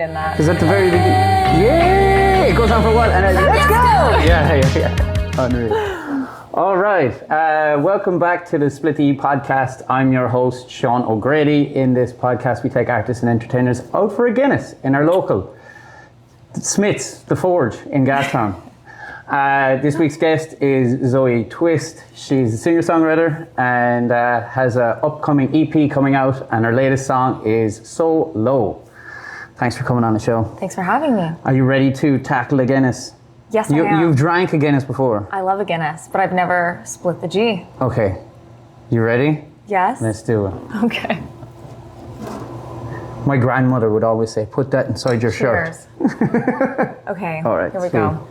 in that. Because at the very beginning, yeah, it goes on for what? And let's go! Yeah. Unreal. All right, welcome back to the Split the E podcast. I'm your host, Sean O'Grady. In this podcast, we take artists and entertainers out for a Guinness in our local Smith's, The Forge in Gastown. This week's guest is Zoe Twist. She's a singer-songwriter and has an upcoming EP coming out, and her latest song is So Low. Thanks for coming on the show. Thanks for having me. Are you ready to tackle a Guinness? Yes, I am. You've drank a Guinness before? I love a Guinness, but I've never split the G. Okay. You ready? Yes? Let's do it. Okay. My grandmother would always say, put that inside your shirt. Okay, All right, here we sweet. go.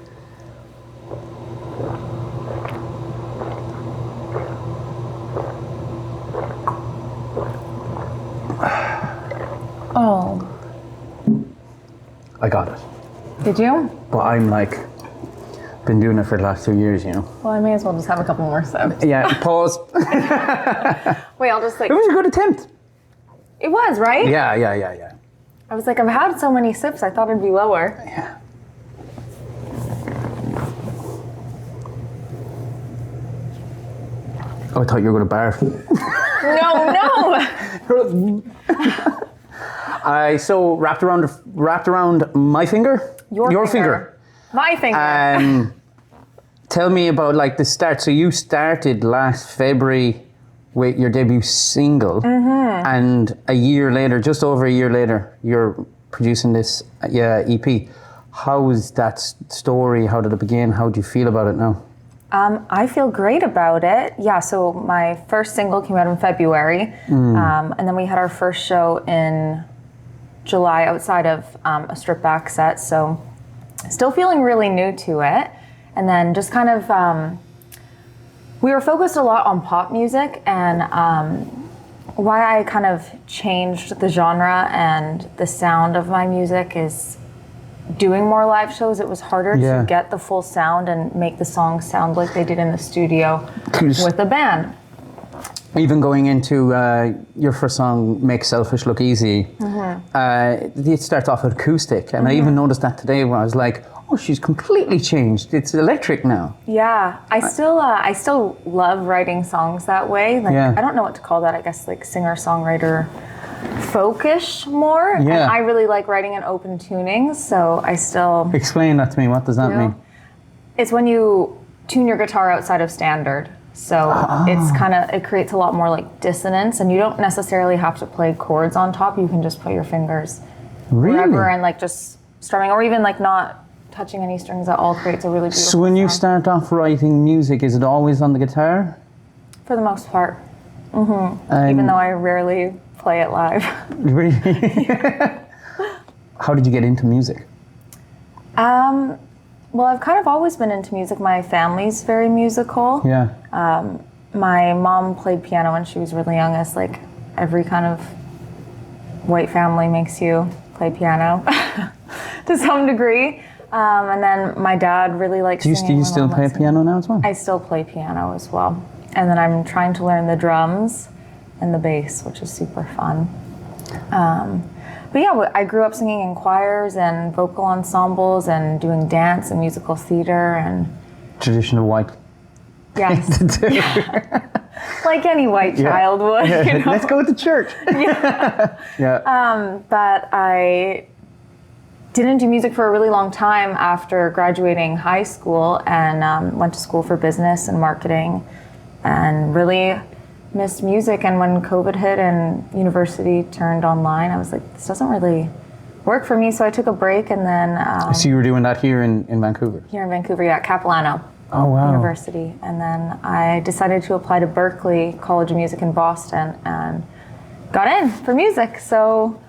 Oh. I got it. Did you? But I'm like, been doing it for the last 2 years, you know. Well, I may as well just have a couple more sips. Yeah, pause. Wait, I'll just like... It was a good attempt. It was, right? Yeah. I was like, I've had so many sips, I thought it'd be lower. Yeah. Oh, I thought you were going to barf. No! So wrapped around my finger? Your finger. My finger. Tell me about like the start. So you started last February with your debut single, and a year later, just over a year later, you're producing this EP. How was that story? How did it begin? How do you feel about it now? I feel great about it. Yeah, so my first single came out in February, and then we had our first show in July outside of a stripped back set, so still feeling really new to it. And then just kind of, we were focused a lot on pop music, and why I kind of changed the genre and the sound of my music is doing more live shows. It was harder to get the full sound and make the songs sound like they did in the studio with a band. Even going into your first song, Make Selfish Look Easy, it starts off with acoustic. And I even noticed that today when I was like, oh, she's completely changed. It's electric now. Yeah, I still love writing songs that way. Like, I don't know what to call that. I guess like singer-songwriter folkish more. Yeah. And I really like writing in open tunings, so I still... Explain that to me. What does that mean? It's when you tune your guitar outside of standard. So it creates a lot more like dissonance, and you don't necessarily have to play chords on top. You can just put your fingers wherever and like just strumming, or even like not touching any strings at all creates a really beautiful So when you sound. start off writing music, is it always on the guitar? For the most part. Even though I rarely play it live. Really? How did you get into music? Well, I've kind of always been into music. My family's very musical. Yeah. My mom played piano when she was really young, as like every kind of white family makes you play piano to some degree. And then my dad really likes singing. Do you still play piano now as well? I still play piano as well. And then I'm trying to learn the drums and the bass, which is super fun. But yeah, I grew up singing in choirs and vocal ensembles and doing dance and musical theater and... Traditional white. Yes. Like any white child would, you know? Let's go to church. But I didn't do music for a really long time after graduating high school, and went to school for business and marketing and really missed music. And when COVID hit and university turned online, I was like, this doesn't really work for me. So I took a break, and then... So you were doing that here in Vancouver? Here in Vancouver, yeah, Capilano University. And then I decided to apply to Berklee College of Music in Boston and got in for music. So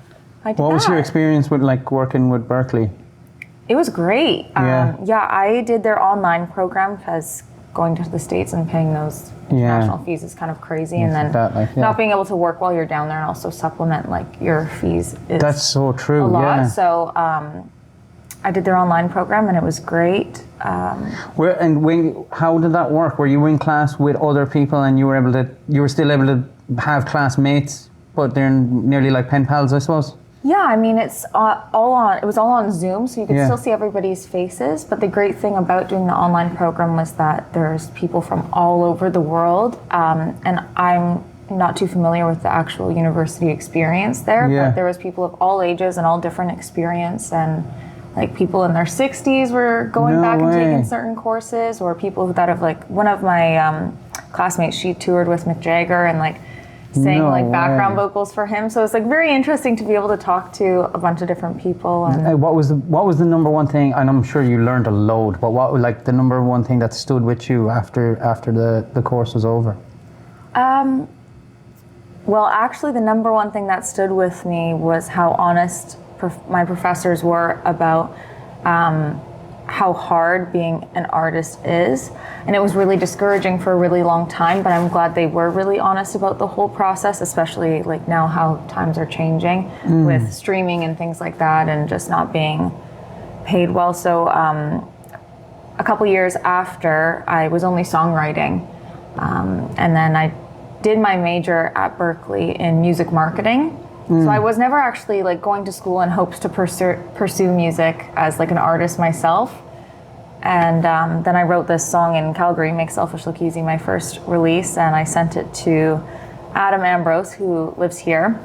I did that. What was your experience with like working with Berklee? It was great. I did their online program, because going to the States and paying those international fees is kind of crazy. And then not being able to work while you're down there and also supplement like your fees is That's so true, a lot. So I did their online program, and it was great. How did that work? Were you in class with other people, and you were still able to have classmates, but they're nearly like pen pals, I suppose? Yeah, I mean, it was all on Zoom, so you could Yeah. still see everybody's faces. But the great thing about doing the online program was that there's people from all over the world. And I'm not too familiar with the actual university experience there, Yeah. but there was people of all ages and all different experience. And like people in their 60s were going No back and way. taking certain courses, or people that have like, one of my classmates, she toured with Mick Jagger and like sang No like background way. vocals for him. So it's like very interesting to be able to talk to a bunch of different people. And What was the number one thing? And I'm sure you learned a load, but what like the number one thing that stood with you after the course was over? well, actually, the number one thing that stood with me was how honest my professors were about how hard being an artist is. And it was really discouraging for a really long time, but I'm glad they were really honest about the whole process, especially like now how times are changing with streaming and things like that, and just not being paid well. So a couple years after, I was only songwriting. And then I did my major at Berkeley in music marketing. So I was never actually like going to school in hopes to pursue music as like an artist myself. And then I wrote this song in Calgary, Make Selfish Look Easy, my first release, and I sent it to Adam Ambrose, who lives here.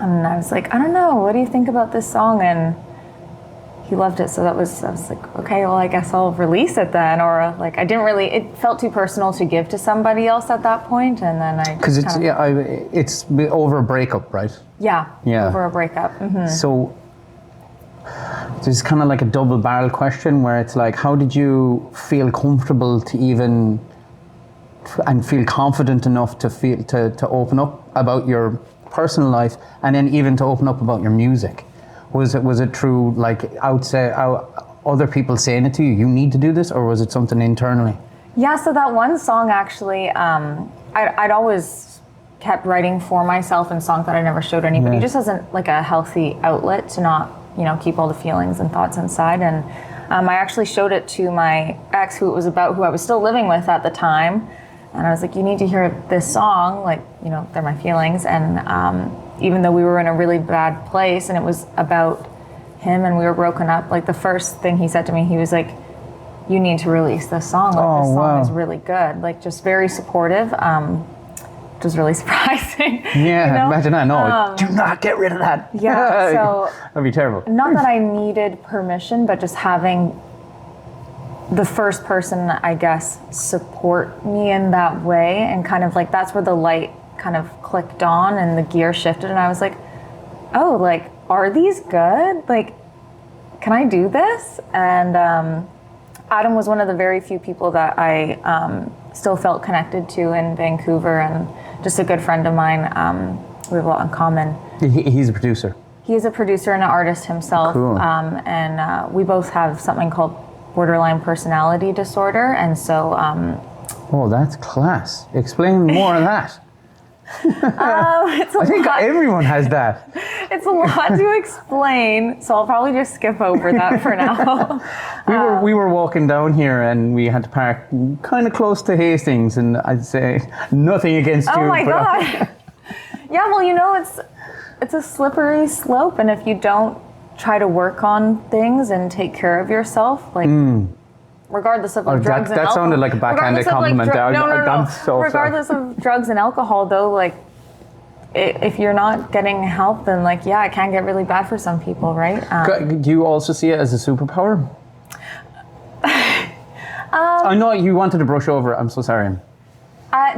And I was like, I don't know, what do you think about this song? And he loved it, so I was like, okay, well, I guess I'll release it then. Or like, I didn't really, it felt too personal to give to somebody else at that point, and then I Because it's over a breakup, right? yeah, Yeah. over a breakup. So there's kind of like a double barrel question where it's like, how did you feel comfortable to even and feel confident enough to open up about your personal life, and then even to open up about your music? Was it through like other people saying it to you, you need to do this, or was it something internally? Yeah, so that one song actually, I'd always kept writing for myself in songs that I never showed anybody, just as like a healthy outlet to not, keep all the feelings and thoughts inside. And I actually showed it to my ex, who it was about, who I was still living with at the time. And I was like, you need to hear this song, like, they're my feelings. And even though we were in a really bad place and it was about him and we were broken up, like the first thing he said to me, he was like, you need to release this song. Like, this song is really good. Like, just very supportive, which was really surprising. Yeah, imagine that. No, do not get rid of that. Yeah, so that'd be terrible. Not that I needed permission, but just having the first person, I guess, support me in that way, and kind of like that's where the light kind of clicked on and the gear shifted, and I was like, oh, like, are these good? Like, can I do this? And Adam was one of the very few people that I still felt connected to in Vancouver, and just a good friend of mine. We have a lot in common. He's a producer. He is a producer and an artist himself. Cool. And we both have something called borderline personality disorder, and so oh, that's class. Explain more of that. I think everyone has that. It's a lot to explain, so I'll probably just skip over that for now. We were walking down here and we had to park kind of close to Hastings, and I'd say nothing against you. Oh my God. Yeah, well, it's a slippery slope, and if you don't try to work on things and take care of yourself, like regardless of drugs and alcohol. That sounded like a backhanded compliment. No. Regardless of drugs and alcohol, though, like if you're not getting help, then like, yeah, it can get really bad for some people, right? Do you also see it as a superpower? I know you wanted to brush over it. I'm so sorry.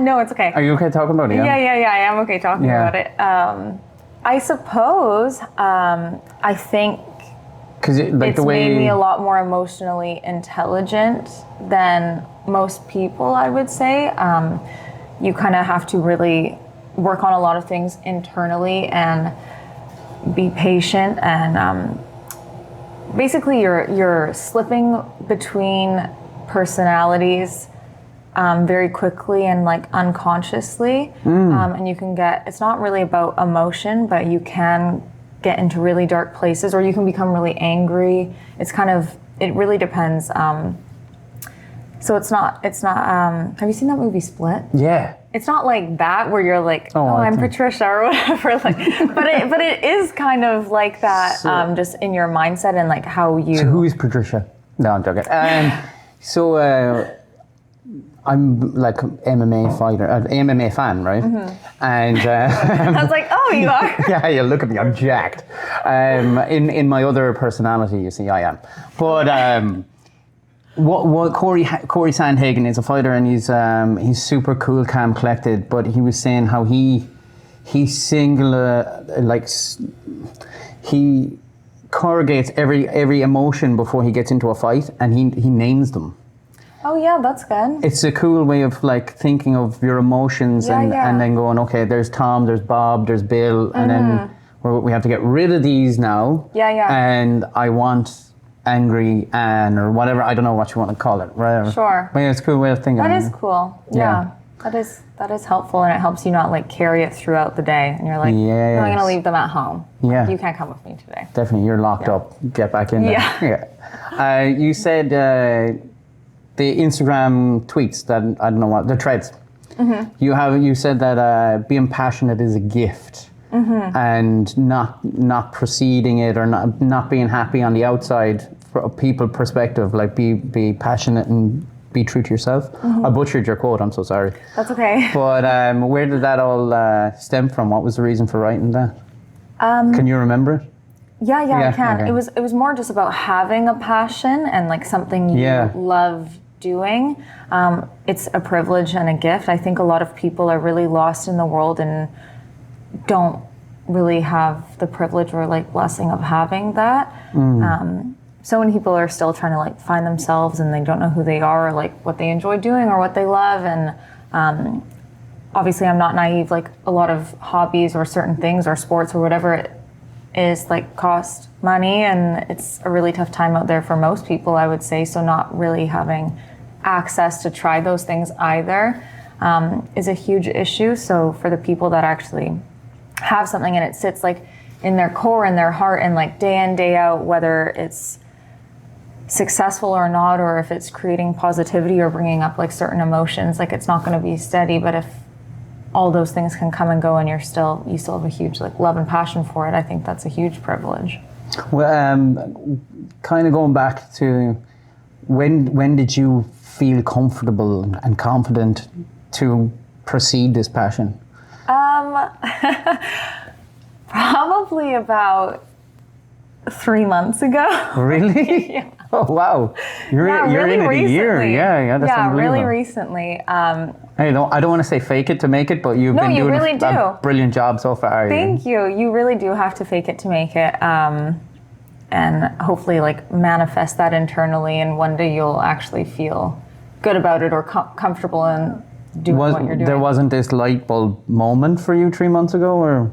No, it's okay. Are you okay talking about it? Yeah, I am okay talking about it. I suppose, I think because it's made me a lot more emotionally intelligent than most people, I would say. You kind of have to really work on a lot of things internally and be patient, and basically you're slipping between personalities very quickly and like unconsciously, and you can it's not really about emotion, but you can get into really dark places, or you can become really angry. It really depends. So it's not have you seen that movie Split? Yeah. it's not like that where you're like, oh, I'm Patricia or whatever. Like, but it is kind of like that, just in your mindset and like how you. So who is Patricia? No, I'm joking. I'm like MMA fighter, MMA fan, right? Mm-hmm. And I was like, oh, you are. yeah. Look at me, I'm jacked. In my other personality, you see, I am. But what Corey Sandhagen is a fighter, and he's super cool, calm, collected. But he was saying how he corrugates every emotion before he gets into a fight, and he names them. Oh yeah, that's good. It's a cool way of like thinking of your emotions and then going, okay, there's Tom, there's Bob, there's Bill, and then we have to get rid of these now. Yeah. And I want angry Anne or whatever. I don't know what you want to call it. Whatever. Sure. But yeah, it's a cool way of thinking. That is cool. Yeah. That is helpful, and it helps you not like carry it throughout the day. And you're like, I'm going to leave them at home. Yeah. You can't come with me today. Definitely, you're locked up. Get back in there. Yeah. You said the Instagram tweets that I don't know what the threads. Mm-hmm. You said that being passionate is a gift, and not preceding it or not being happy on the outside from a people perspective. Like be passionate and be true to yourself. Mm-hmm. I butchered your quote. I'm so sorry. That's okay. But where did that all stem from? What was the reason for writing that? Can you remember it? Yeah, I can. Okay. It was more just about having a passion and like something you love doing. It's a privilege and a gift. I think a lot of people are really lost in the world and don't really have the privilege or like blessing of having that. So many people are still trying to like find themselves, and they don't know who they are or like what they enjoy doing or what they love. And obviously I'm not naive, like a lot of hobbies or certain things or sports or whatever it is like cost money, and it's a really tough time out there for most people, I would say. So not really having access to try those things either is a huge issue. So for the people that actually have something and it sits like in their core, in their heart, and like day in, day out, whether it's successful or not, or if it's creating positivity or bringing up like certain emotions, like it's not going to be steady. But if all those things can come and go and you still have a huge like love and passion for it, I think that's a huge privilege. Well, kind of going back to when did you feel comfortable and confident to pursue this passion? Probably about 3 months ago. Really? Yeah. Oh wow! You're really in it recently. A year. Yeah, that's unbelievable. Really recently. Hey, I don't want to say fake it to make it, but you've been doing a brilliant job so far. Thank you. You really do have to fake it to make it, and hopefully like manifest that internally, and one day you'll actually feel good about it or comfortable in doing what you're doing. There wasn't this light bulb moment for you 3 months ago, or?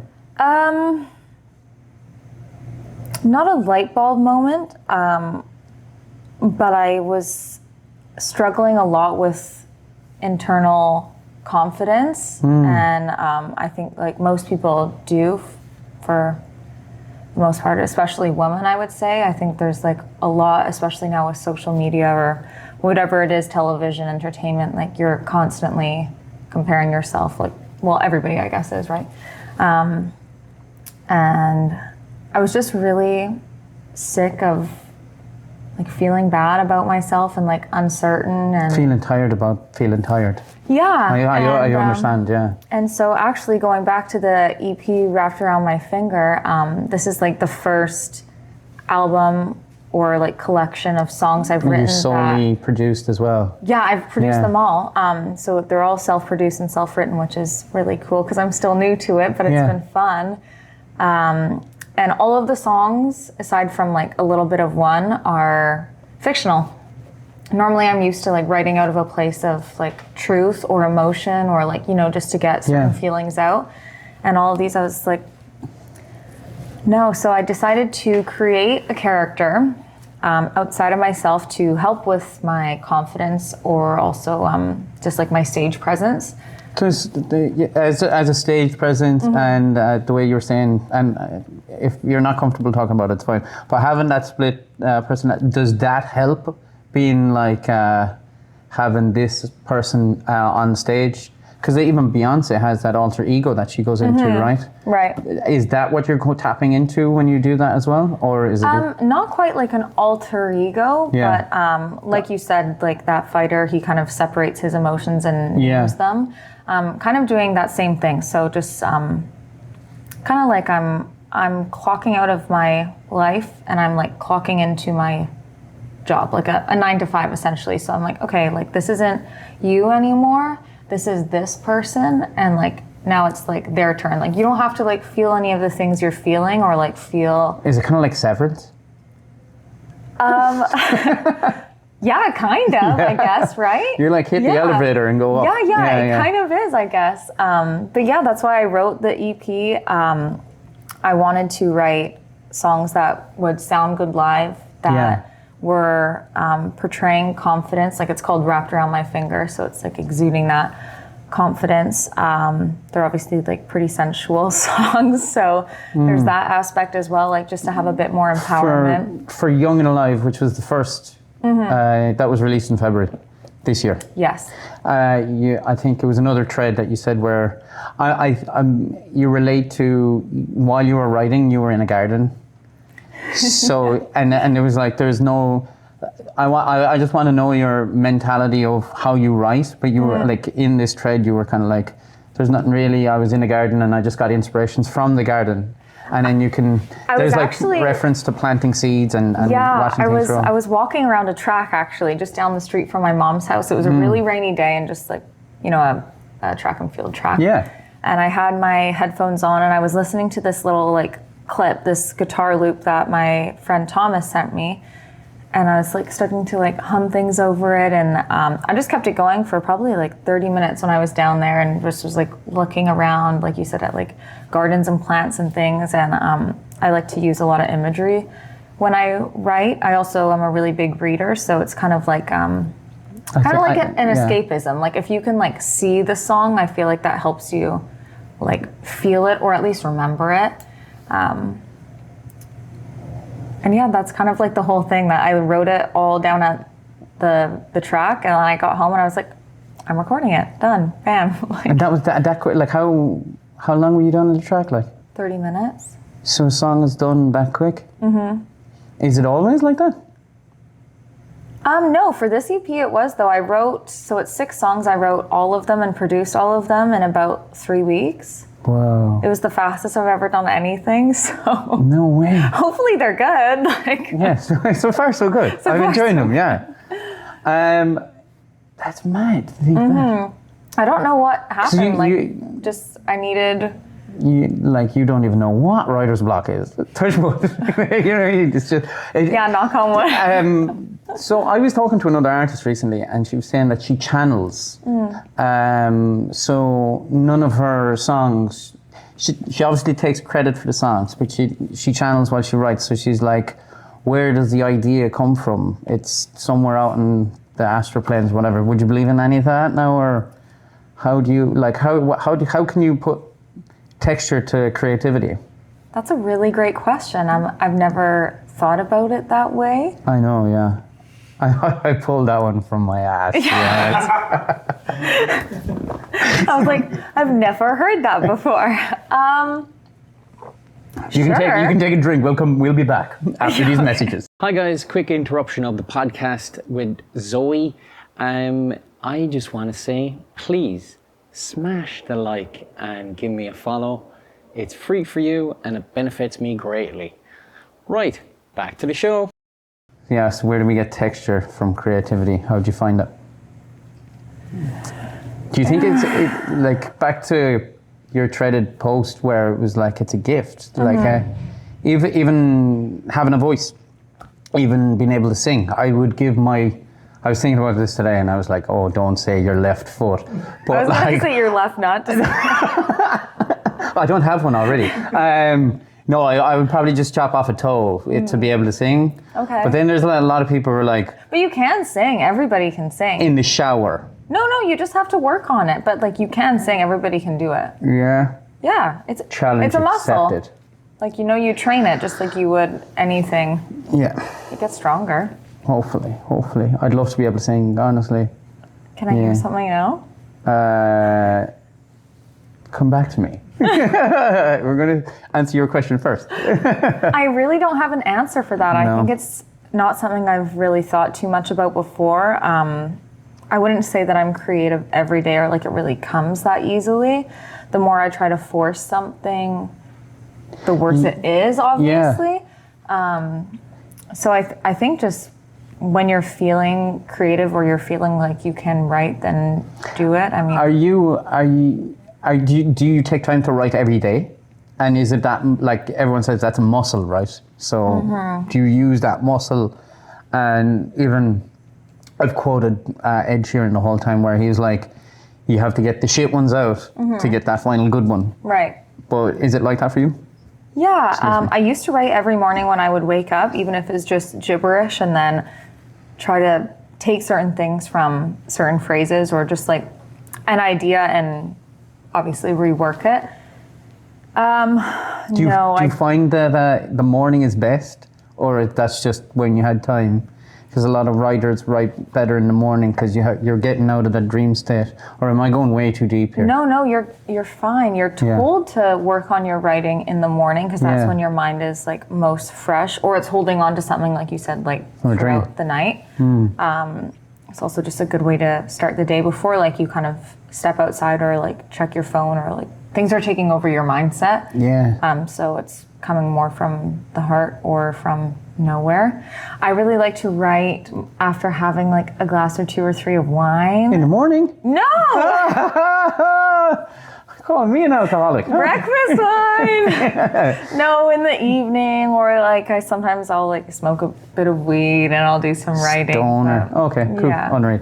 Not a light bulb moment, but I was struggling a lot with internal confidence, and I think like most people do for the most part, especially women, I would say. I think there's like a lot, especially now with social media or whatever it is, television, entertainment, like you're constantly comparing yourself, like, well, everybody I guess is, right? And I was just really sick of like feeling bad about myself and like uncertain and feeling tired about feeling tired. Yeah. I understand, yeah. And so actually going back to the EP Wrapped Around My Finger, this is like the first album or like collection of songs I've written. You solely produced as well. Yeah, I've produced them all. So they're all self-produced and self-written, which is really cool because I'm still new to it, but it's been fun. And all of the songs, aside from like a little bit of one, are fictional. Normally I'm used to like writing out of a place of like truth or emotion or like, you know, just to get certain feelings out. And all of these I was like, no. So I decided to create a character outside of myself to help with my confidence or also just like my stage presence. Because as a stage presence and the way you're saying, and if you're not comfortable talking about it, it's fine. But having that split person, does that help being like having this person on stage? because even Beyonce has that alter ego that she goes into, right? Right. Is that what you're tapping into when you do that as well, or is it? Not quite like an alter ego, Yeah. but like you said, like that fighter, he kind of separates his emotions and names them. Kind of doing that same thing. So just kind of like I'm clocking out of my life and I'm like clocking into my job, like a 9 to 5 essentially. So I'm like, okay, like this isn't you anymore. This is this person, and like now it's like their turn. Like you don't have to like feel any of the things you're feeling or like feel. Is it kind of like Severance? Yeah, kind of, I guess, right? You're like hit the elevator and go up. Yeah, it kind of is, I guess. But yeah, that's why I wrote the EP. I wanted to write songs that would sound good live, that were portraying confidence. Like it's called Wrapped Around My Finger, so it's like exuding that confidence. They're obviously like pretty sensual songs, so there's that aspect as well, like just to have a bit more empowerment. For Young and Alive, which was the first, that was released in February this year. Yes. I think it was another thread that you said where you relate to while you were writing, you were in a garden. So, and it was like, there's no, I just want to know your mentality of how you write, but you were like in this thread, you were kind of like, there's nothing really, I was in a garden and I just got inspirations from the garden. And then you can, there's like actually, reference to planting seeds and watching things grow. I was walking around a track actually, just down the street from my mom's house. It was a really rainy day and just like, you know, a track and field track. Yeah. And I had my headphones on and I was listening to this little like clip, this guitar loop that my friend Thomas sent me. And I was like starting to like hum things over it. And I just kept it going for probably like 30 minutes when I was down there and just was like looking around, like you said, at like gardens and plants and things. And I like to use a lot of imagery when I write. I also am a really big reader. So it's kind of like, an escapism. Like if you can like see the song, I feel like that helps you like feel it or at least remember it. And yeah, that's kind of like the whole thing, that I wrote it all down at the track, and then I got home and I was like, I'm recording it, done, bam. Like, and that was that quick. Like how long were you done on the track? Like 30 minutes. So a song is done that quick? Mm-hmm. Is it always like that? No, for this EP it was though. I wrote, so it's 6 songs. I wrote all of them and produced all of them in about 3 weeks. Wow. It was the fastest I've ever done anything, so. No way. Hopefully they're good. Like. Yes, so far so good. I'm enjoying them, yeah. That's mad to think that. I don't know what happened. So I needed. You don't even know what writer's block is. Touch wood. It's just. Knock on wood. So I was talking to another artist recently, and she was saying that she channels. So none of her songs. She obviously takes credit for the songs, but she channels while she writes. So she's like, where does the idea come from? It's somewhere out in the astral planes, whatever. Would you believe in any of that now, or how do you how can you put texture to creativity? That's a really great question. I've never thought about it that way. I know, yeah. I pulled that one from my ass. Yeah. I was like, I've never heard that before. You can take a drink. We'll be back after these messages. Hi guys, quick interruption of the podcast with Zoe. I just want to say, please smash the like and give me a follow. It's free for you and it benefits me greatly. Right, back to the show. Yeah, so where do we get texture from creativity? How do you find it? Do you think it's like back to your threaded post where it was like it's a gift, like even having a voice, even being able to sing? I was thinking about this today and I was like, oh, don't say your left foot. But I was going to say your left nut. I don't have one already. No, I would probably just chop off a toe to be able to sing. Okay. But then there's a lot of people who are like... But you can sing. Everybody can sing. In the shower. No, you just have to work on it. But like you can sing. Everybody can do it. Yeah. Yeah. Challenge it's a muscle. accepted. Like, you train it just like you would anything. Yeah. It gets stronger. Hopefully. I'd love to be able to sing, honestly. Can I hear something now? Come back to me. We're going to answer your question first. I really don't have an answer for that. I No. think it's not something I've really thought too much about before. I wouldn't say that I'm creative every day or like it really comes that easily. The more I try to force something, the worse it is, obviously. So I think just when you're feeling creative or you're feeling like you can write, then do it. I mean, Do you take time to write every day? And is it that, like everyone says, that's a muscle, right? So do you use that muscle? And even I've quoted Ed Sheeran the whole time where he's like, you have to get the shit ones out to get that final good one. right. But is it like that for you? Yeah, I used to write every morning when I would wake up, even if it's just gibberish, and then try to take certain things from certain phrases or just like an idea and obviously rework it. Do you find that the morning is best, or that's just when you had time? Because a lot of writers write better in the morning because you're getting out of the dream state. Or am I going way too deep here? No, you're fine. You're told to work on your writing in the morning because that's when your mind is like most fresh, or it's holding on to something like you said, like throughout the night. It's also just a good way to start the day before like you kind of step outside or like check your phone or like things are taking over your mindset. Yeah. So it's coming more from the heart or from nowhere. I really like to write after having like a glass or two or three of wine. In the morning? No! Call me an alcoholic. Breakfast wine! No, in the evening, or like I'll like smoke a bit of weed and I'll do some writing. Stoner. Okay, cool. Yeah. Unreal.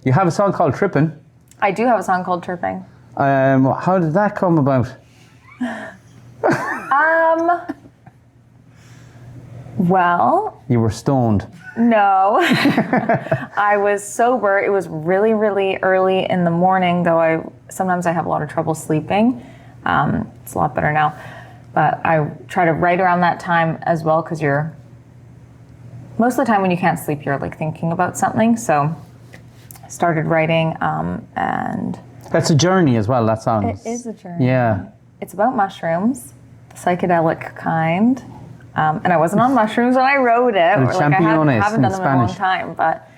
You have a song called Trippin'. I do have a song called Tripping. How did that come about? Well, You were stoned. no. I was sober. It was really, really early in the morning, though sometimes I have a lot of trouble sleeping. It's a lot better now. But I try to write around that time as well because most of the time when you can't sleep, you're like thinking about something. So I started writing and... That's a journey as well, that song. It is a journey. Yeah. It's about mushrooms, the psychedelic kind. And I wasn't on mushrooms when I wrote it. El Or like I champiñones haven't in done them in a long Spanish. time. But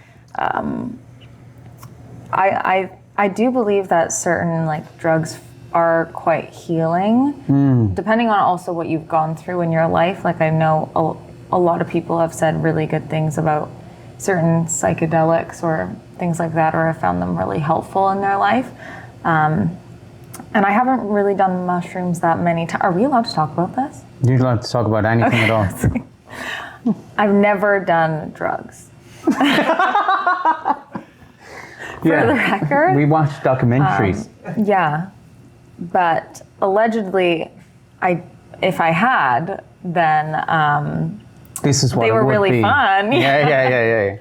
I do believe that certain like drugs are quite healing, depending on also what you've gone through in your life. Like I know a lot of people have said really good things about certain psychedelics or things like that, or have found them really helpful in their life. And I haven't really done mushrooms that many times. Are we allowed to talk about this? You'd like to talk about anything at all. I've never done drugs. For the record. We watched documentaries. Yeah. But allegedly, if I had, then This is what they it were would really be. fun. Yeah.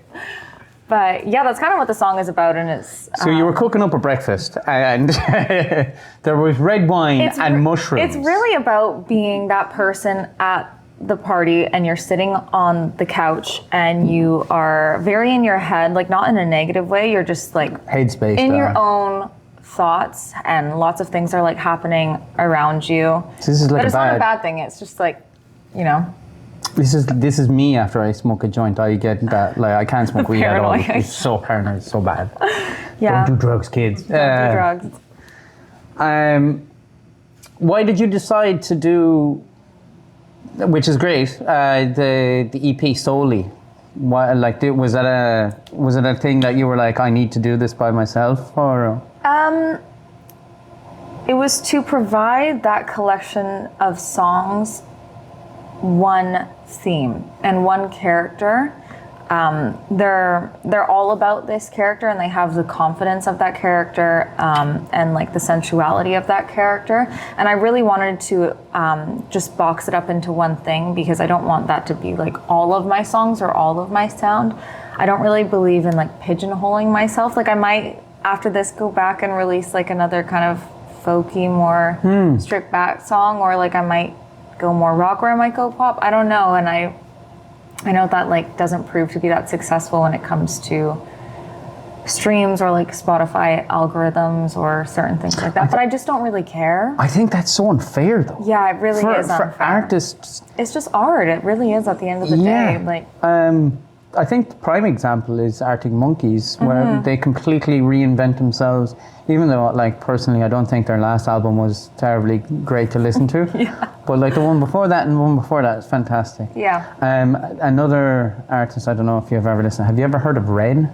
But yeah, that's kind of what the song is about, and it's... So you were cooking up a breakfast and there was red wine and mushrooms. It's really about being that person at the party and you're sitting on the couch and you are very in your head, like not in a negative way, you're just like Headspace. in your own thoughts and lots of things are like happening around you. So this is like but it's not a bad thing, it's just like, you know. This is me after I smoke a joint. I get that, like, I can't smoke weed at all. Paranoia. It's so paranoid, it's so bad. Yeah. Don't do drugs, kids. Don't do drugs. Why did you decide to do, which is great, the EP solely? Why, like, was it a thing that you were like, I need to do this by myself, or? It was to provide that collection of songs one theme and one character. They're all about this character and they have the confidence of that character and like the sensuality of that character. And I really wanted to just box it up into one thing because I don't want that to be like all of my songs or all of my sound. I don't really believe in like pigeonholing myself. Like I might after this go back and release like another kind of folky, more stripped back song, or like I might go more rock or I might go pop. I don't know. And I know that like doesn't prove to be that successful when it comes to streams or like Spotify algorithms or certain things like that. But I just don't really care. I think that's so unfair, though. Yeah, it really is unfair. For artists. It's just art. It really is at the end of the day. Like, I think the prime example is Arctic Monkeys, where they completely reinvent themselves. Even though, like, personally, I don't think their last album was terribly great to listen to. But like the one before that and the one before that is fantastic. Yeah. Another artist, I don't know if you've ever listened. Have you ever heard of Ren?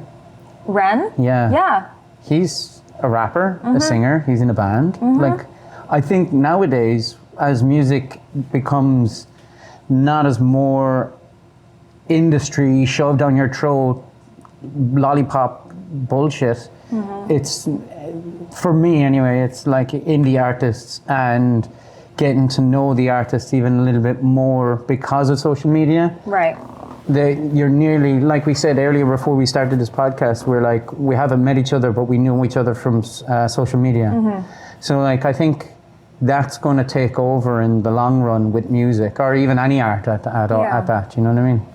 Ren? Yeah. Yeah. He's a rapper, a singer. He's in a band. Like, I think nowadays, as music becomes not as more industry shoved down your throat, lollipop bullshit, it's, for me anyway, it's like indie artists and getting to know the artists even a little bit more because of social media. Right. You're nearly, like we said earlier before we started this podcast, we're like, we haven't met each other, but we knew each other from social media. So like, I think that's going to take over in the long run with music, or even any art at that, you know what I mean?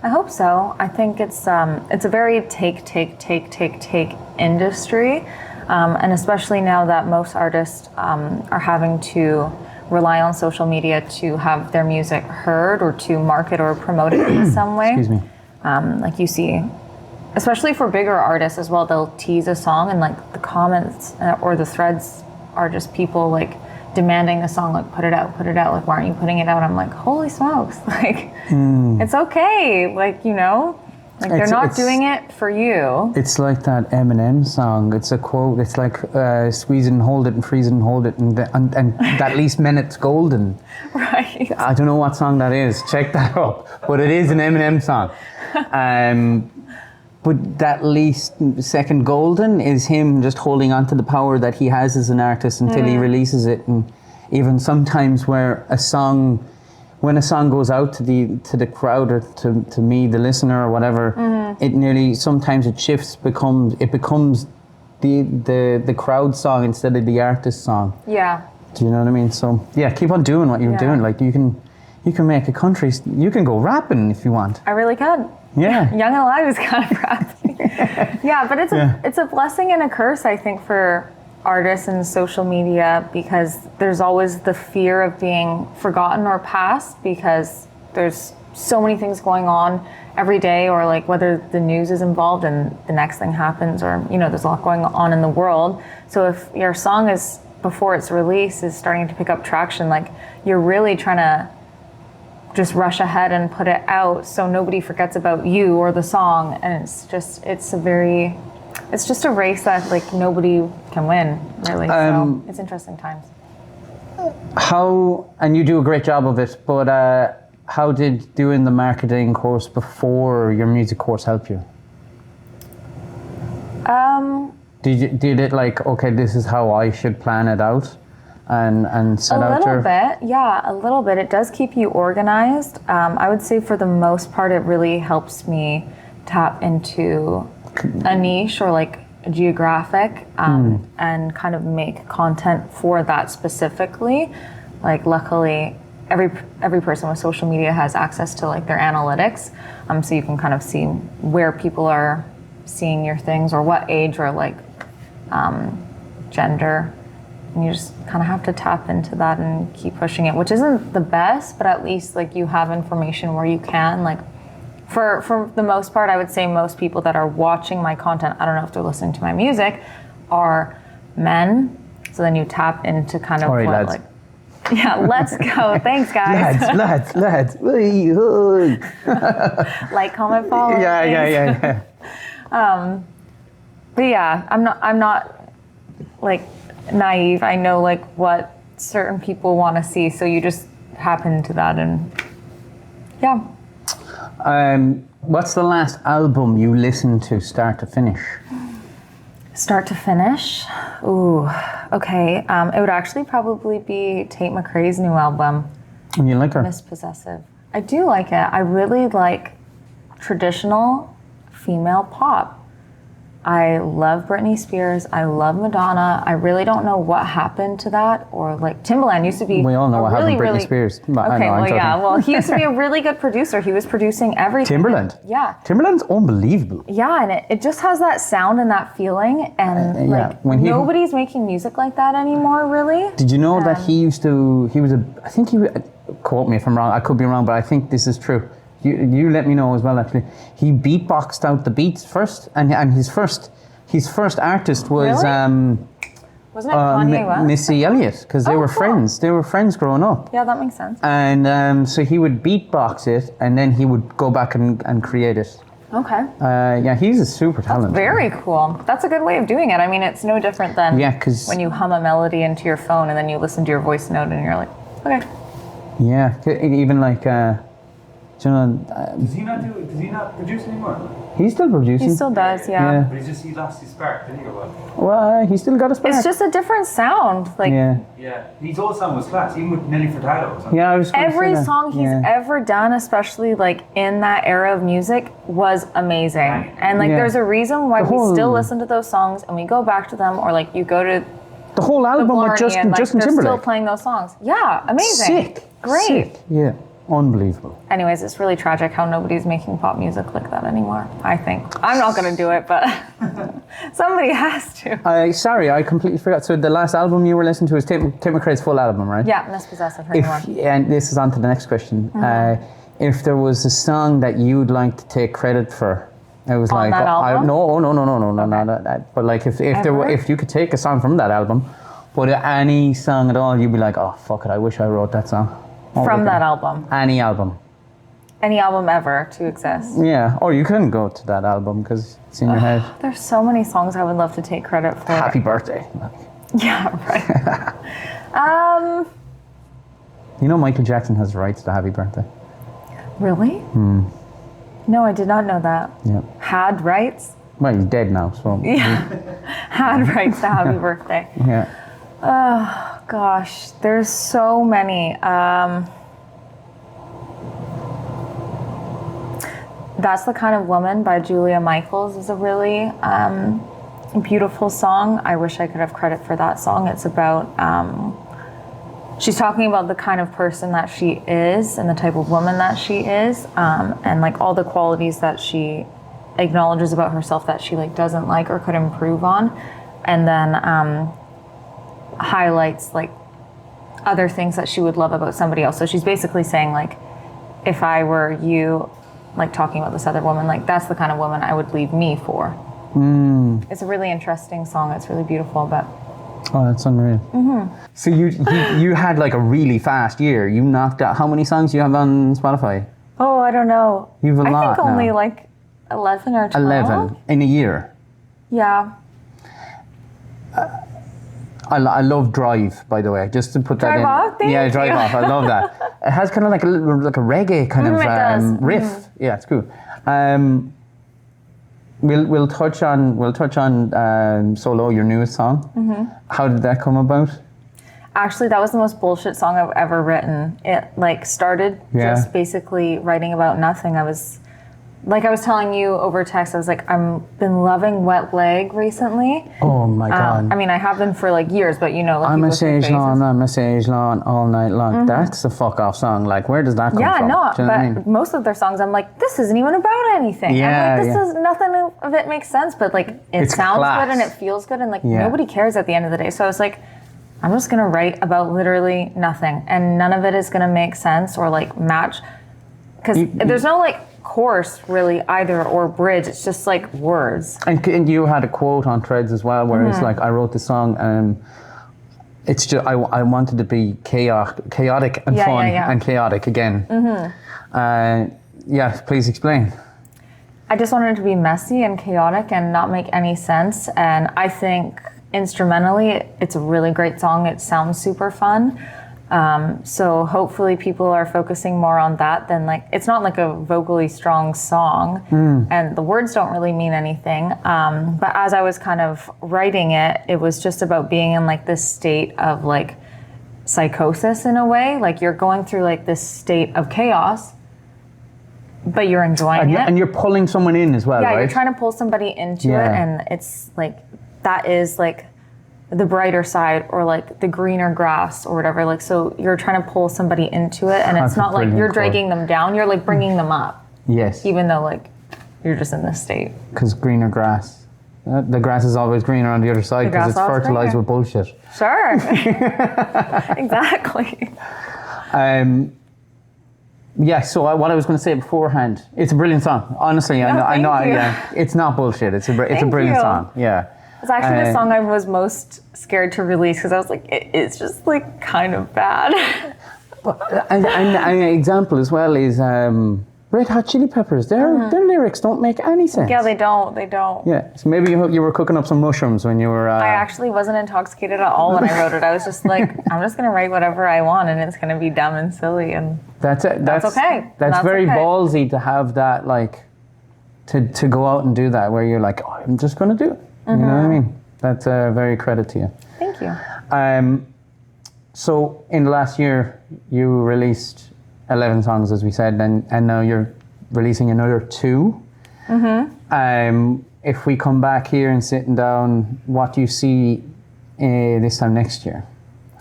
I hope so. I think it's a very take industry, and especially now that most artists are having to rely on social media to have their music heard or to market or promote it in some way. Excuse me. Like you see, especially for bigger artists as well, they'll tease a song and like the comments or the threads are just people like demanding the song, like put it out, like why aren't you putting it out? I'm like, holy smokes, like it's okay, like, you know, like they're not doing it for you. It's like that Eminem song. It's a quote. It's like squeeze it and hold it and freeze it and hold it and that least minute's golden. Right. I don't know what song that is. Check that up. But it is an Eminem song. But that least second golden is him just holding on to the power that he has as an artist until he releases it. And even sometimes when a song goes out to the crowd or to me, the listener or whatever, it nearly sometimes it shifts, it becomes the crowd song instead of the artist song. Yeah. Do you know what I mean? So yeah, keep on doing what you're doing. Like you can make a country. You can go rapping if you want. I really could. Yeah. Young and Alive is kind of rapping. Yeah, but it's a blessing and a curse, I think, for artists and social media, because there's always the fear of being forgotten or passed, because there's so many things going on every day, or like whether the news is involved and the next thing happens, or, you know, there's a lot going on in the world. So if your song is, before its release, is starting to pick up traction, like you're really trying to just rush ahead and put it out so nobody forgets about you or the song. And it's just a race that like nobody can win, really. So it's interesting times. And you do a great job of it, but how did doing the marketing course before your music course help you? Did it like, okay, this is how I should plan it out? And set out your... A little bit. It does keep you organized. I would say for the most part, it really helps me tap into a niche or like a geographic and kind of make content for that specifically. Like luckily, every person with social media has access to like their analytics, so you can kind of see where people are seeing your things or what age or like gender. And you just kind of have to tap into that and keep pushing it, which isn't the best, but at least like you have information where you can. Like for the most part, I would say most people that are watching my content, I don't know if they're listening to my music, are men. So then you tap into kind of what lads. Like, yeah, let's go. Thanks, guys. Lads. Like, comment, follow. Yeah. But yeah, I'm not like naive. I know like what certain people want to see, so you just happen into that. And yeah. What's the last album you listened to start to finish? Start to finish? Ooh, okay. It would actually probably be Tate McRae's new album. You like her? Miss Possessive. I do like it. I really like traditional female pop. I love Britney Spears. I love Madonna. I really don't know what happened to that. Or like Timbaland used to be. We all know what happened to Britney really, Spears. Okay, well, he used to be a really good producer. He was producing everything. Timbaland. Yeah. Timbaland's unbelievable. Yeah, and it just has that sound and that feeling, and nobody's making music like that anymore, really. Did you know that he quote me if I'm wrong, I could be wrong, but I think this is true. You let me know as well, actually. He beatboxed out the beats first, and his first artist was Really? Wasn't it Kanye West? Missy Elliott, because they were cool. friends. They were friends growing up. Yeah, that makes sense. And so he would beatbox it, and then he would go back and create it. Okay. Yeah, he's a super talent. Very cool. That's a good way of doing it. I mean, it's no different than when you hum a melody into your phone and then you listen to your voice note and you're like, okay. Yeah, even like, do you know, Does he not produce anymore? he's still producing. He still does, yeah. But he lost his spark, didn't he, or what? Well, he's still got a spark. It's just a different sound. Like Yeah. Yeah. His old song was class, even with Nelly Furtado or something. Yeah, I was gonna say every that. song he's ever done, especially like in that era of music, was amazing. And like there's a reason why we still listen to those songs and we go back to them, or like you go to The whole album with Blarney Justin and like, Justin they're Timberlake. still playing those songs. Yeah, amazing. Sick. Great. Sick. Yeah. Unbelievable. Anyways, it's really tragic how nobody's making pop music like that anymore, I think. I'm not going to do it, but somebody has to. Sorry, I completely forgot. So the last album you were listening to was Tim McRae's full album, right? Yeah, Miss Possessive, her new one. And this is on to the next question. If there was a song that you'd like to take credit for, it was On like that album? no, not that. But like if you could take a song from that album, but any song at all, you'd be like, oh fuck it, I wish I wrote that song. From that album. Any album. Any album ever to exist. Yeah, or you couldn't go to that album because it's in your head. There's so many songs I would love to take credit for. Happy birthday. Yeah, right. You know Michael Jackson has rights to Happy Birthday. Really? No, I did not know that. Yeah. Had rights? Well, he's dead now, so. Yeah. Had rights to Happy Birthday. Yeah. Oh, gosh. There's so many. That's the Kind of Woman by Julia Michaels is a really beautiful song. I wish I could have credit for that song. It's about, she's talking about the kind of person that she is and the type of woman that she is, and like all the qualities that she acknowledges about herself that she like doesn't like or could improve on, and then highlights like other things that she would love about somebody else. So she's basically saying like, if I were you, like talking about this other woman, like that's the kind of woman I would leave me for. It's a really interesting song. It's really beautiful, but Oh, that's unreal. So you had like a really fast year. You knocked out, how many songs do you have on Spotify? oh, I don't know. You've a lot I think only now. like 11 or 12. 11 in a year. Yeah. I love Drive, by the way, just to put that Drive in. Off? Thank Yeah, Drive you. Off. I love that. It has kind of like a reggae kind of it does. riff. Yeah, it's cool. We'll touch on Solo, your newest song. How did that come about? Actually, that was the most bullshit song I've ever written. It like started just basically writing about nothing. I was telling you over text, I was like, I've been loving Wet Leg recently. Oh my God. I mean, I have been for like years, but you know, like I'm you a go through sage phases. lawn, I'm a sage lawn all night long. That's a fuck off song. Like, where does that come Yeah, from? no, Do you know what I mean? but most of their songs, I'm like, this isn't even about anything. Yeah, I'm like, this yeah. is nothing of it makes sense, but like it It's sounds class. good and it feels good, and like Yeah. nobody cares at the end of the day. So I was like, I'm just gonna write about literally nothing, and none of it is gonna make sense or like match, because there's no like chorus really either or bridge. It's just like words. And you had a quote on Threads as well, where it's like, I wrote the song and it's just, I wanted to be chaotic and Yeah, fun yeah, yeah. and chaotic again. Yeah, please explain. I just wanted it to be messy and chaotic and not make any sense. And I think instrumentally, it's a really great song. It sounds super fun. So hopefully people are focusing more on that than like, it's not like a vocally strong song and the words don't really mean anything. But as I was kind of writing it, it was just about being in like this state of like psychosis in a way. Like you're going through like this state of chaos, but you're enjoying it. And you're pulling someone in as well, yeah, right? you're trying to pull somebody into Yeah. it, and it's like that is like the brighter side or like the greener grass or whatever. Like, so you're trying to pull somebody into it, and That's it's not like brilliant you're quote. dragging them down. You're like bringing them up, Yes, even though like you're just in this state. because greener grass. The grass is always greener on the other side because grass it's is always fertilized greener. with bullshit. Sure. Exactly. Yeah, so what I was going to say beforehand, it's a brilliant song. Honestly, I know, thank you. yeah, it's not bullshit. It's a Thank brilliant you. song. Yeah. It's actually the Uh, song I was most scared to release because I was like, it's just like kind of bad. And an example as well is Red Hot Chili Peppers. Their lyrics don't make any sense. Yeah, they don't. They don't. Yeah, so maybe you were cooking up some mushrooms when you were. I actually wasn't intoxicated at all when I wrote it. I was just like, I'm just gonna write whatever I want, and it's gonna be dumb and silly, and That's it. That's okay. That's That's very okay. ballsy to have that, like, to go out and do that, where you're like, oh, I'm just going to do it. You know what I mean? That's very credit to you. thank you. So in the last year, you released 11 songs, as we said, and now you're releasing another 2. If we come back here and sitting down, what do you see this time next year?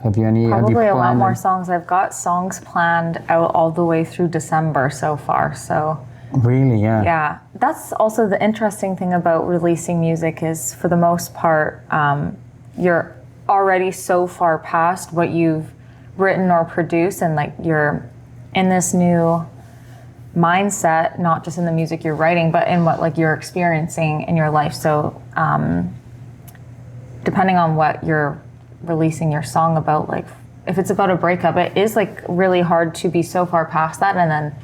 Have you any? Probably a lot planned more any- songs. I've got songs planned out all the way through December so far. So Really? Yeah. yeah, that's also the interesting thing about releasing music is, for the most part, you're already so far past what you've written or produced, and like you're in this new mindset, not just in the music you're writing, but in what like you're experiencing in your life. So depending on what you're releasing your song about, like if it's about a breakup, it is like really hard to be so far past that and then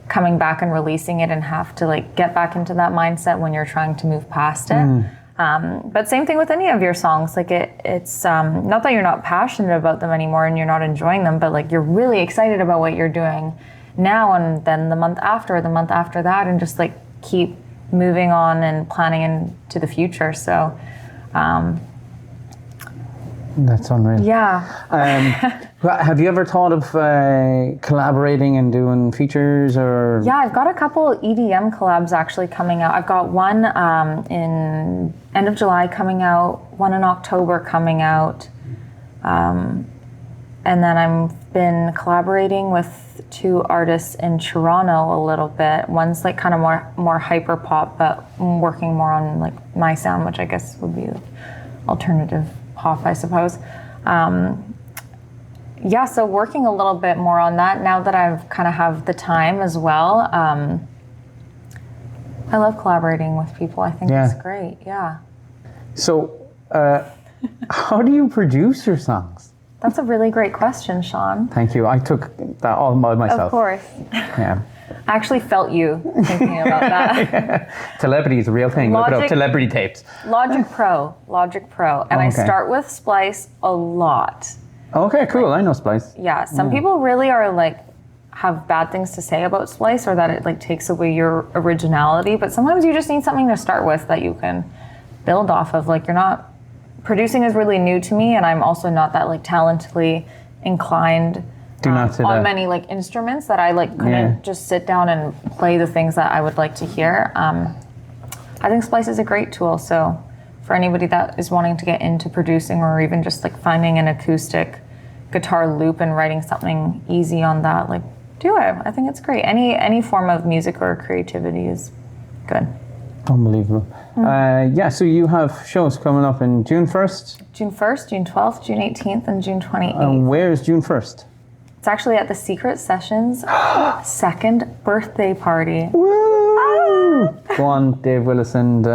coming back and releasing it and have to like get back into that mindset when you're trying to move past it. But same thing with any of your songs. Like it's not that you're not passionate about them anymore and you're not enjoying them, but like you're really excited about what you're doing now, and then the month after that, and just like keep moving on and planning into the future. So That's unreal. yeah. Have you ever thought of collaborating and doing features or? Yeah, I've got a couple EDM collabs actually coming out. I've got one in end of July coming out, one in October coming out, and then I've been collaborating with 2 artists in Toronto a little bit. One's like kind of more hyper pop, but working more on like my sound, which I guess would be alternative pop, I suppose. Yeah, so working a little bit more on that now that I've kind of have the time as well. I love collaborating with people. I think Yeah. it's great. Yeah. So, how do you produce your songs? That's a really great question, Sean. Thank you. I took that all by myself. Of course. Yeah. I actually felt you thinking about that. Telepathy is a real thing. Look it up. Logic- Celebrity tapes. Logic Pro. And I Okay. start with Splice a lot. Okay, cool. I know Splice. Yeah, some people really are like have bad things to say about Splice, or that it like takes away your originality, but sometimes you just need something to start with that you can build off of. Like, you're not producing is really new to me, and I'm also not that like talently inclined Do not say on that. many like instruments that I like couldn't just sit down and play the things that I would like to hear. I think Splice is a great tool, so for anybody that is wanting to get into producing, or even just like finding an acoustic guitar loop and writing something easy on that, like do it. I think it's great. Any form of music or creativity is good. Unbelievable. Yeah, so you have shows coming up in June 1st. June 1st, June 12th, June 18th, and June 28th. And where is June 1st? It's actually at the Secret Sessions second birthday party. Woo! Go on, Dave Willis and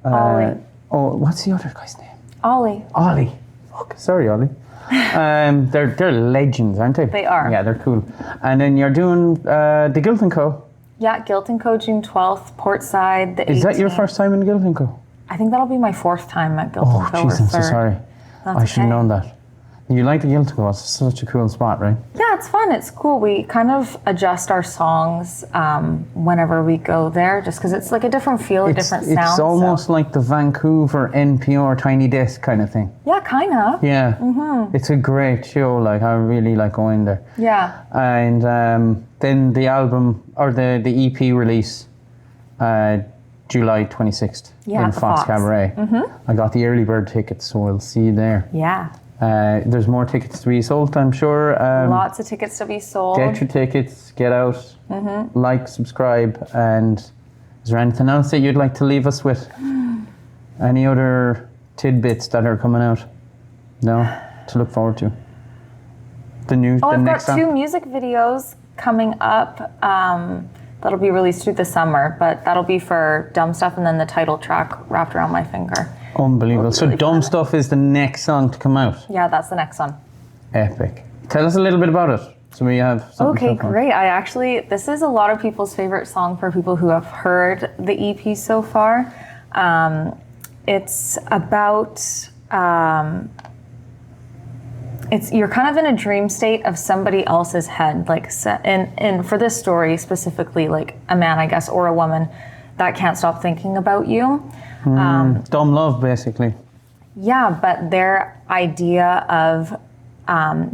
Ollie. oh, what's the other guy's name? Ollie. Ollie. Fuck, sorry, Ollie. They're legends, aren't they? They are. Yeah, they're cool. And then you're doing the Guilt & Co. Yeah, Guilt & Co. June 12th, Portside, the 18th. Is that your first time in Guilt & Co? I think that'll be my 4th time at Guilt Oh, & Co. jeez, or I'm so third. sorry. That's I should have okay. known that. You like the Guilt & Co? It's such a cool spot, right? Yeah, it's fun. It's cool. We kind of adjust our songs whenever we go there, just because it's like a different feel, a different sound. It's almost like the Vancouver NPR Tiny Desk kind of thing. Yeah, kind of. Yeah. Mm-hmm. It's a great show. Like, I really like going there. Yeah. And then the album or the EP release, July 26th Yeah, in the Fox Fox. Cabaret. I got the early bird tickets, so I'll see you there. Yeah. There's more tickets to be sold, I'm sure. Lots of tickets to be sold. Get your tickets, get out, like, subscribe, and is there anything else that you'd like to leave us with? Any other tidbits that are coming out? No? To look forward to? The I've next got song? 2 music videos coming up that'll be released through the summer, but that'll be for Dumb Stuff and then the title track, Wrapped Around My Finger. Unbelievable. So really Dumb fun. Stuff is the next song to come out. Yeah, that's the next one. Epic. Tell us a little bit about it, so we have something Okay, to talk about. great. This is a lot of people's favorite song for people who have heard the EP so far. It's about, you're kind of in a dream state of somebody else's head, and for this story specifically, like a man, I guess, or a woman that can't stop thinking about you. Dumb love, basically. Yeah, but their idea of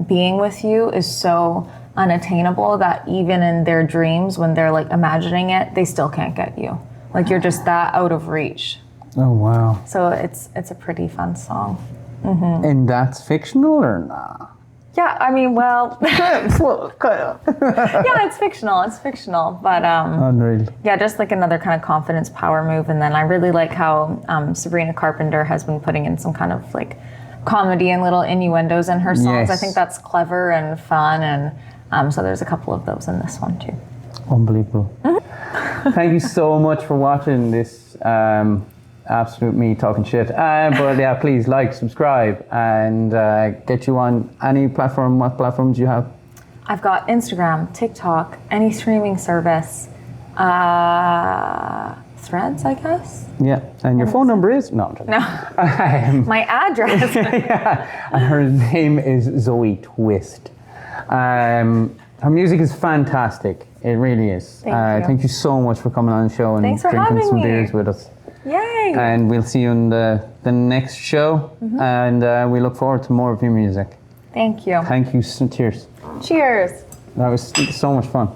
being with you is so unattainable that even in their dreams, when they're like imagining it, they still can't get you. Like you're just that out of reach. Oh, wow. So it's a pretty fun song. And that's fictional or nah? Yeah, I mean, well, Well, kind of. yeah, it's fictional, but Unreal. yeah, just like another kind of confidence power move. And then I really like how Sabrina Carpenter has been putting in some kind of like comedy and little innuendos in her songs. Yes. I think that's clever and fun, and so there's a couple of those in this one too. Unbelievable. Thank you so much for watching this absolute me talking shit. But yeah, please like, subscribe, and get you on any platform. What platforms do you have? I've got Instagram, TikTok, any streaming service, Threads, I guess. Yeah, and your phone number is? No, I'm joking. No, my address. And her name is Zoe Twist. Her music is fantastic. It really is. Thank you. Thank you so much for coming on the show and Thanks for drinking having some me. beers with us. Yay! And we'll see you in the next show. And we look forward to more of your music. Thank you. Thank you. Cheers. Cheers. That was so much fun.